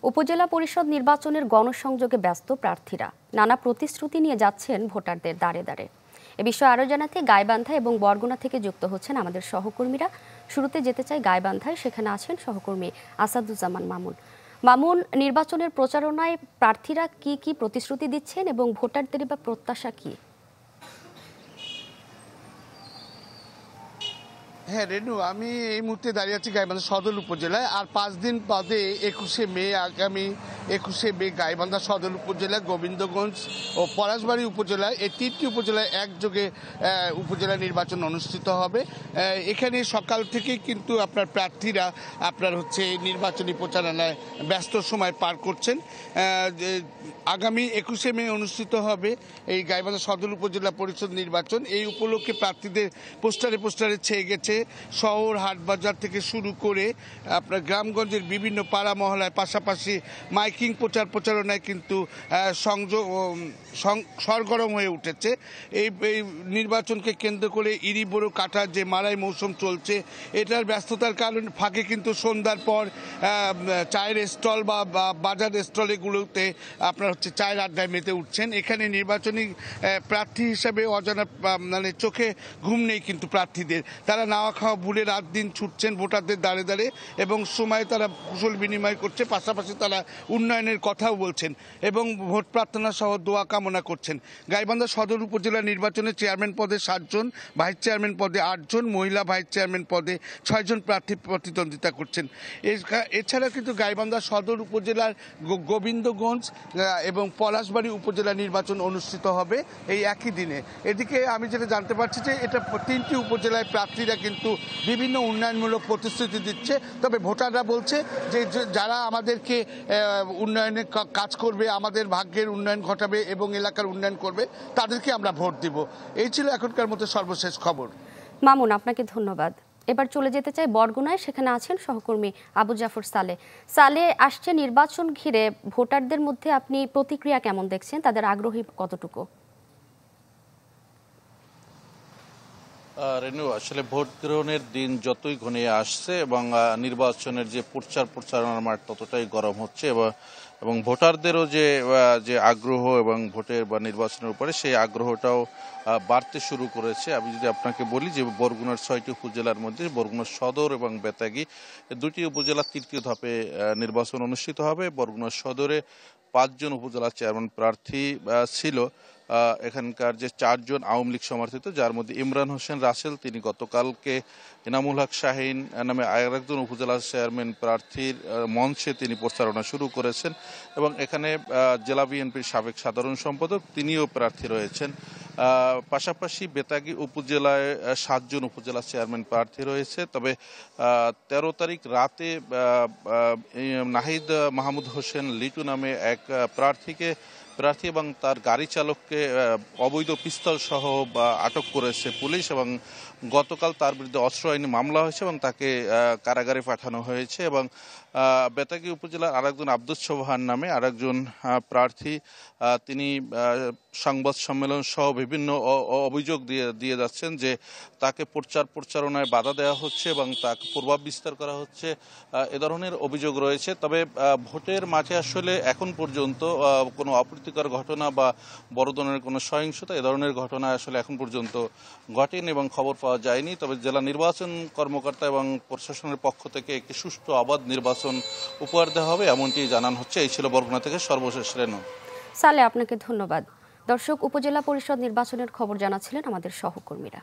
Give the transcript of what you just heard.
উপজেলা পরিষদ নির্বাচনের গণসংযোগে ব্যস্ত প্রার্থীরা নানা প্রতিশ্রুতি নিয়ে যাচ্ছেন ভোটারদের দ্বারে দ্বারে। এ বিষয়ে আরও জানাতে গাইবান্ধা এবং বরগুনা থেকে যুক্ত হচ্ছেন আমাদের সহকর্মীরা। শুরুতে যেতে চাই গাইবান্ধায়, সেখানে আছেন সহকর্মী আসাদুজ্জামান মামুন। মামুন, নির্বাচনের প্রচারণায় প্রার্থীরা কি কি প্রতিশ্রুতি দিচ্ছেন এবং ভোটারদের বা প্রত্যাশা কি? হ্যাঁ রেনু, আমি এই মুহূর্তে দাঁড়িয়ে আছি গাইবান্ধা সদর উপজেলায়। আর 5 দিন বাদে 21শে মে, আগামী 21শে মে গাইবান্ধা সদর উপজেলা, গোবিন্দগঞ্জ ও পলাশবাড়ী উপজেলায়, এই 3টি উপজেলায় একযোগে উপজেলা নির্বাচন অনুষ্ঠিত হবে। এখানে সকাল থেকেই কিন্তু আপনার প্রার্থীরা নির্বাচনী প্রচারণায় ব্যস্ত সময় পার করছেন। আগামী 21শে মে অনুষ্ঠিত হবে এই গাইবান্ধা সদর উপজেলা পরিষদ নির্বাচন। এই উপলক্ষে প্রার্থীদের পোস্টারে ছেয়ে গেছে শহর হাটবাজার থেকে শুরু করে আপনার গ্রামগঞ্জের বিভিন্ন পাড়া মহলায়, পাশাপাশি মাইকিং প্রচারণায় কিন্তু সরগরম হয়ে উঠেছে। এই নির্বাচনকে কেন্দ্র করে ইরিবোরো কাটার যে মারাই মৌসুম চলছে, এটার ব্যস্ততার কারণে ফাঁকে কিন্তু সন্ধ্যার পর চায়ের স্টল বা বাজার স্টলগুলোতে আপনার চায়ের আড্ডায় মেতে উঠছেন। এখানে নির্বাচনী প্রার্থী হিসাবে অজানা চোখে ঘুম নেই কিন্তু প্রার্থীদের। তারা নাওয়া খাওয়া ভুলে রাত দিন ছুটছেন ভোটারদের দ্বারে দ্বারে এবং সময় তারা কুশল বিনিময় করছে, পাশাপাশি তারা উন্নয়নের কথাও বলছেন এবং ভোট প্রার্থনা সহ দোয়া কামনা করছেন। গাইবান্ধা সদর উপজেলা নির্বাচনে চেয়ারম্যান পদে 7 জন, ভাইস চেয়ারম্যান পদে 8 জন, মহিলা ভাইস চেয়ারম্যান পদে 6 জন প্রার্থী প্রতিদ্বন্দ্বিতা করছেন। এছাড়া কিন্তু গাইবান্ধা সদর উপজেলার গোবিন্দগঞ্জ এবং পলাশবাড়ী উপজেলা নির্বাচন অনুষ্ঠিত হবে এই একই দিনে। এদিকে আমি যেটা জানতে পারছি যে এটা 3টি উপজেলায় প্রার্থীরা কিন্তু বিভিন্ন উন্নয়নমূলক প্রতিশ্রুতি দিচ্ছে। তবে ভোটাররা বলছে যে যারা আমাদেরকে উন্নয়নে কাজ করবে, আমাদের ভাগ্যের উন্নয়ন ঘটাবে এবং এলাকার উন্নয়ন করবে, তাদেরকে আমরা ভোট দিব। এই ছিল এখনকার মতো সর্বশেষ খবর। মামুন, আপনাকে ধন্যবাদ। এবার চলে যেতে চাই বরগুনায়, সেখানে আছেন সহকর্মী আবু জাফর সালে। আসছে নির্বাচন ঘিরে ভোটারদের মধ্যে আপনি প্রতিক্রিয়া কেমন দেখছেন? তাদের আগ্রহী কতটুকু? রেনু, আসলে ভোট গ্রহণের দিন যতই ঘনিয়ে আসছে এবং নির্বাচনের যে প্রচারণার মাঠ ততটাই গরম হচ্ছে এবং ভোটারদেরও যে আগ্রহ এবং ভোটের বা নির্বাচনের উপরে সেই আগ্রহটাও বাড়তে শুরু করেছে। আমি যদি আপনাকে বলি যে বরগুনার 6টি উপজেলার মধ্যে বরগুনা সদর এবং বেতাগী, 2টি উপজেলা 3য় ধাপে নির্বাচন অনুষ্ঠিত হবে। বরগুনা সদরে 5 জন উপজেলা চেয়ারম্যান প্রার্থী ছিল। এখানকার যে 4 জন আওয়ামী লীগ সমর্থিত, যার মধ্যে ইমরান হোসেন রাসেল, তিনি গতকালকে ইনামুল হক শাহীন নামে আরেকজন উপজেলা চেয়ারম্যান প্রার্থীর মঞ্চে তিনি প্রচারণা শুরু করেছেন এবং এখানে জেলা বিএনপির সাবেক সাধারণ সম্পাদক তিনিও প্রার্থী রয়েছেন। পাশাপাশি বেতাগী উপজেলায় 7 জন উপজেলা চেয়ারম্যান প্রার্থী রয়েছে। তবে 13 তারিখ রাতে নাহিদ মাহমুদ হোসেন লিটু নামে এক প্রার্থী এবং তার গাড়ি চালককে অবৈধ পিস্তল সহ আটক করেছে পুলিশ এবং গতকাল তার বিরুদ্ধে অস্ত্র আইনে মামলা হয়েছে এবং তাকে কারাগারে পাঠানো হয়েছে। এবং বেতাগী উপজেলার আরেকজন আব্দুস সোবহান নামে আরেকজন প্রার্থী, তিনি সংবাদ সম্মেলন সহ বিভিন্ন অভিযোগ দিয়ে যাচ্ছেন যে তাকে প্রচারণায় বাধা দেওয়া হচ্ছে এবং তাকে প্রভাব বিস্তার করা হচ্ছে, এ ধরনের অভিযোগ রয়েছে। তবে ভোটের মাঠে আসলে এখন পর্যন্ত কোনো অপ্রীতিকর ঘটনা বা বড় ধরনের কোনো সহিংসতা, এ ধরনের ঘটনা আসলে এখন পর্যন্ত ঘটেনি এবং খবর পাওয়া যায়নি। তবে জেলা নির্বাচন কর্মকর্তা এবং প্রশাসনের পক্ষ থেকে একটি সুষ্ঠু অবাধ নির্বাচন উপহার দেওয়া হবে, এমনটি জানানো হচ্ছে। এই ছিল বরগুনা থেকে সর্বশেষ রেনু। সালে, আপনাকে ধন্যবাদ। দর্শক, উপজেলা পরিষদ নির্বাচনের খবর জানাচ্ছিলেন আমাদের সহকর্মীরা।